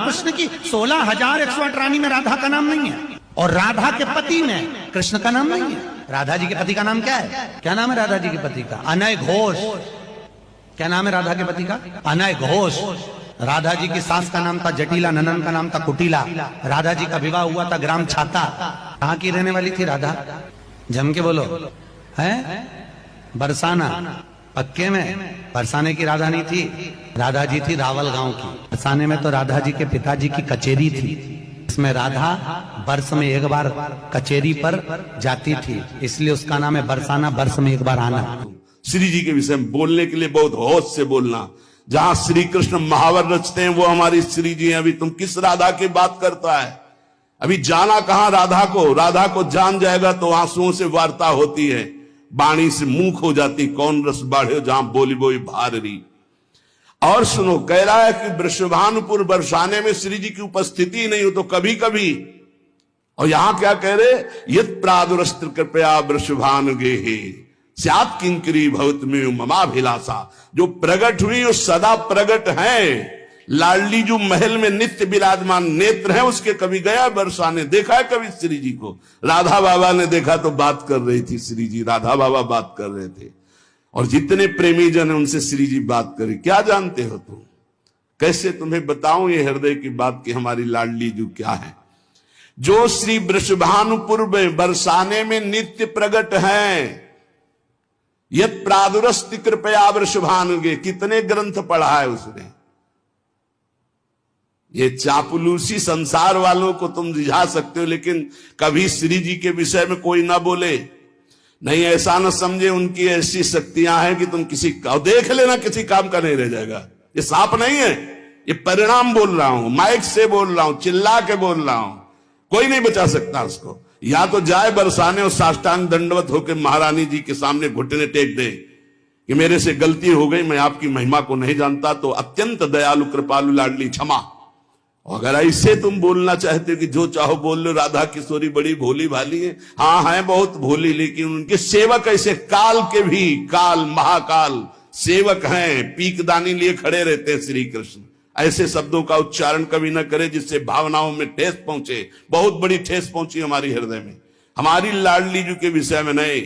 कृष्ण की 16,108 रानी में राधा का नाम नहीं है, और राधा के पति में कृष्ण का नाम नहीं है। राधा जी के पति का नाम क्या है? क्या नाम है राधा जी के पति का? अनय घोष। क्या नाम है राधा के पति का? अनय घोष। राधा जी की सास का नाम था जटिला, ननन का नाम था कुटिला। राधा जी का विवाह हुआ था ग्राम छाता। कहाँ की रहने वाली थी राधा? जम के बोलो। है बरसाना। पक्के में बरसाने की राधा नहीं थी, राधा जी थी रावल गांव की। बरसाने में तो राधा जी के पिताजी की कचेरी थी, इसमें राधा वर्ष में एक बार कचेरी पर जाती थी, इसलिए उसका नाम है बरसाना, वर्ष में एक बार आना। श्री जी के विषय में बोलने के लिए बहुत होश से बोलना। जहां श्री कृष्ण महावर रचते हैं वो हमारी श्री जी हैं। अभी तुम किस राधा की बात करता है? अभी जाना कहां राधा को? राधा को जान जाएगा तो आंसुओं से वार्ता होती है, बाणी से मुंह हो जाती, कौन रस बाढ़े जहां बोली बोई भारी। और सुनो, कह रहा है कि वृषभानुपुर बरसाने में श्री जी की उपस्थिति नहीं हो तो कभी कभी, और यहां क्या कह रहे? यत् प्रादुरस्त्र कृपया वृषभानुगे स्यात् किंकरी भवत में ममाभिलाषा। जो प्रगट हुई वो सदा प्रगट है। लाडली जो महल में नित्य विराजमान नेत्र है उसके कभी गया बरसाने? देखा है कभी श्री जी को? राधा बाबा ने देखा तो बात कर रही थी श्री जी, राधा बाबा बात कर रहे थे, और जितने प्रेमी जन है उनसे श्री जी बात करे। क्या जानते हो तुम? कैसे तुम्हें बताऊं ये हृदय की बात कि हमारी लाडली जो क्या है, जो श्री वृषभानुपुर में बरसाने में नित्य प्रगट है। यत् प्रादुरस्ति कृपया वृषभानुगे, कितने ग्रंथ पढ़ा है उसने। ये चापलूसी संसार वालों को तुम रिझा सकते हो, लेकिन कभी श्री जी के विषय में कोई ना बोले। नहीं, ऐसा न समझे उनकी ऐसी शक्तियां हैं कि तुम किसी का देख लेना किसी काम का नहीं रह जाएगा। ये सांप नहीं है, ये परिणाम बोल रहा हूं, माइक से बोल रहा हूं, चिल्ला के बोल रहा हूं। कोई नहीं बचा सकता उसको। या तो जाए बरसाने और साष्टांग दंडवत होकर महारानी जी के सामने घुटने टेक दे कि मेरे से गलती हो गई, मैं आपकी महिमा को नहीं जानता, तो अत्यंत दयालु कृपालु लाडली क्षमा। अगर ऐसे तुम बोलना चाहते हो कि जो चाहो बोल लो, राधा किशोरी बड़ी भोली भाली है, हाँ है बहुत भोली, लेकिन उनके सेवक ऐसे काल के भी काल महाकाल सेवक हैं, पीकदानी लिए खड़े रहते हैं श्री कृष्ण। ऐसे शब्दों का उच्चारण कभी न करे जिससे भावनाओं में ठेस पहुंचे। बहुत बड़ी ठेस पहुंची हमारी हृदय में। हमारी लाडली जी के विषय में नहीं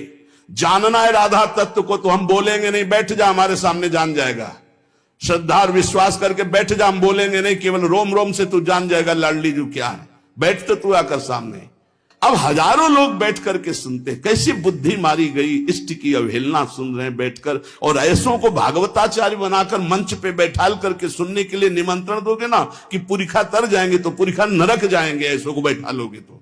जानना है राधा तत्व को तो हम बोलेंगे नहीं, बैठ जा हमारे सामने जान जाएगा। श्रद्धा और विश्वास करके बैठ जा, हम बोलेंगे नहीं, केवल रोम रोम से तू जान जाएगा लाडली जी क्या है। बैठ तो तू आकर सामने। अब हजारों लोग बैठ करके सुनते, कैसी बुद्धि मारी गई, इष्ट की अवहेलना सुन रहे हैं बैठकर, और ऐसों को भागवताचार्य बनाकर मंच पे बैठाल करके सुनने के लिए निमंत्रण दोगे ना कि पुरिखा तर जाएंगे तो पुरिखा नरक जाएंगे, ऐसों को बैठा लोगे तो।